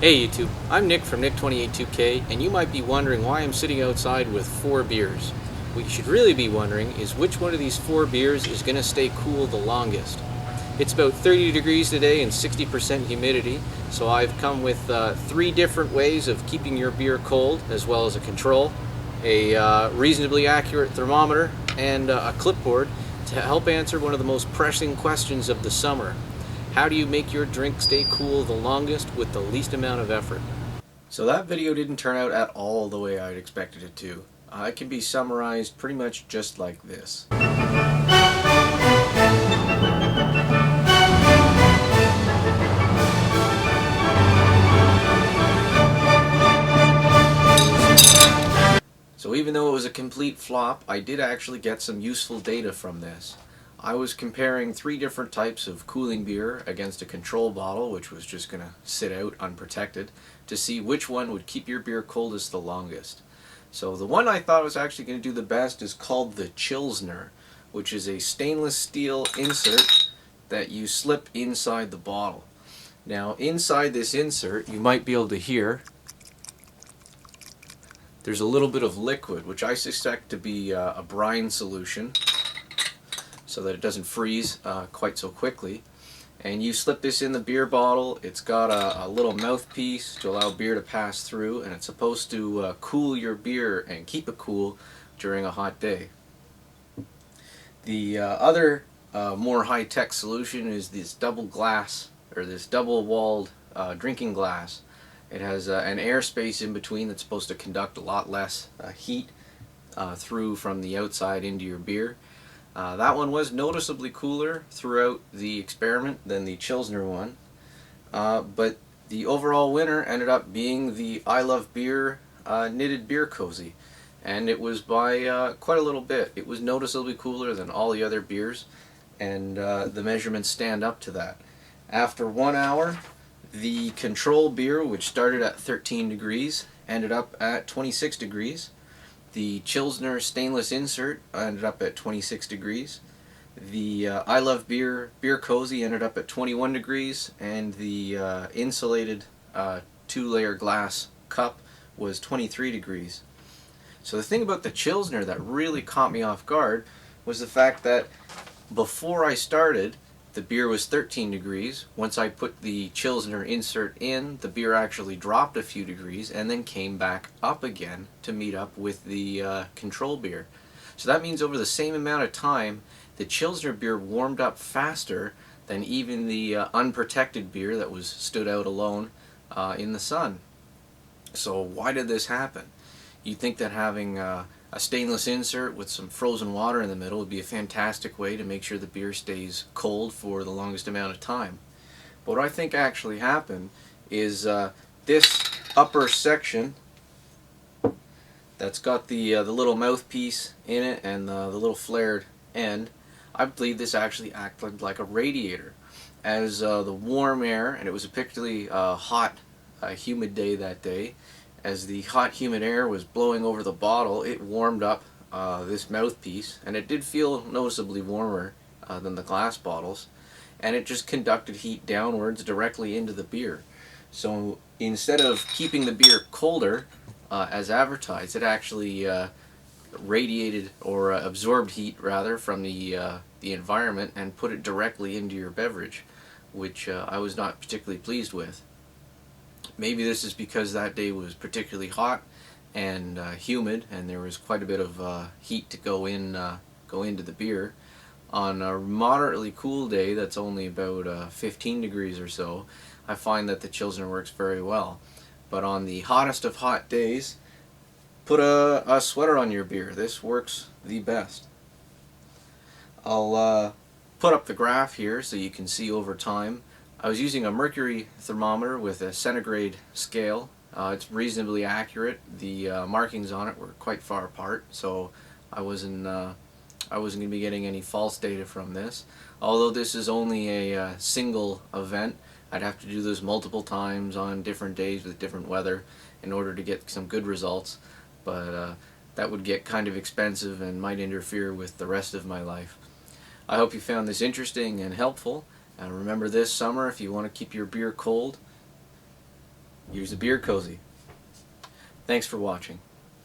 Hey YouTube, I'm Nick from Nick282K, and you might be wondering why I'm sitting outside with 4 beers. What you should really be wondering is which one of these 4 beers is going to stay cool the longest. It's about 30 degrees today and 60% humidity, so I've come with 3 different ways of keeping your beer cold, as well as a control, a reasonably accurate thermometer, and a clipboard to help answer one of the most pressing questions of the summer. How do you make your drink stay cool the longest with the least amount of effort? So that video didn't turn out at all the way I'd expected it to. It can be summarized pretty much just like this. So even though it was a complete flop, I did actually get some useful data from this. I was comparing 3 different types of cooling beer against a control bottle, which was just going to sit out unprotected, to see which one would keep your beer coldest the longest. So the one I thought was actually going to do the best is called the Chilsner, which is a stainless steel insert that you slip inside the bottle. Now inside this insert you might be able to hear there's a little bit of liquid, which I suspect to be a brine solution, so that it doesn't freeze quite so quickly. And you slip this in the beer bottle. It's got a little mouthpiece to allow beer to pass through, and it's supposed to cool your beer and keep it cool during a hot day. The other more high-tech solution is this double glass, or this double-walled drinking glass. It has an airspace in between that's supposed to conduct a lot less heat through from the outside into your beer. That one was noticeably cooler throughout the experiment than the Chilsner one, but the overall winner ended up being the I Love Beer knitted beer cozy, and it was by quite a little bit. It was noticeably cooler than all the other beers, and the measurements stand up to that. After 1 hour, the control beer, which started at 13 degrees, ended up at 26 degrees. The Chilsner stainless insert ended up at 26 degrees. The I Love Beer Beer Cozy ended up at 21 degrees, and the insulated 2-layer glass cup was 23 degrees. So the thing about the Chilsner that really caught me off guard was the fact that before I started, the beer was 13 degrees. Once I put the Chilsner insert in, the beer actually dropped a few degrees and then came back up again to meet up with the control beer. So that means over the same amount of time, the Chilsner beer warmed up faster than even the unprotected beer that was stood out alone in the sun. So why did this happen? You'd think that having a stainless insert with some frozen water in the middle would be a fantastic way to make sure the beer stays cold for the longest amount of time. But what I think actually happened is this upper section that's got the little mouthpiece in it and the little flared end, I believe this actually acted like a radiator. As the warm air, and it was a particularly hot, humid day that day, as the hot humid air was blowing over the bottle, it warmed up this mouthpiece, and it did feel noticeably warmer than the glass bottles, and it just conducted heat downwards directly into the beer. So instead of keeping the beer colder as advertised, it actually radiated or absorbed heat rather from the environment and put it directly into your beverage, which I was not particularly pleased with. Maybe this is because that day was particularly hot and humid, and there was quite a bit of heat to go into the beer. On a moderately cool day that's only about 15 degrees or so, I find that the Chilsner works very well. But on the hottest of hot days, put a sweater on your beer. This works the best. I'll put up the graph here so you can see over time. I was using a mercury thermometer with a centigrade scale. It's reasonably accurate. The markings on it were quite far apart, so I wasn't going to be getting any false data from this. Although this is only a single event, I'd have to do this multiple times on different days with different weather in order to get some good results, but that would get kind of expensive and might interfere with the rest of my life. I hope you found this interesting and helpful. And remember, this summer, if you want to keep your beer cold, use a beer cozy. Thanks for watching.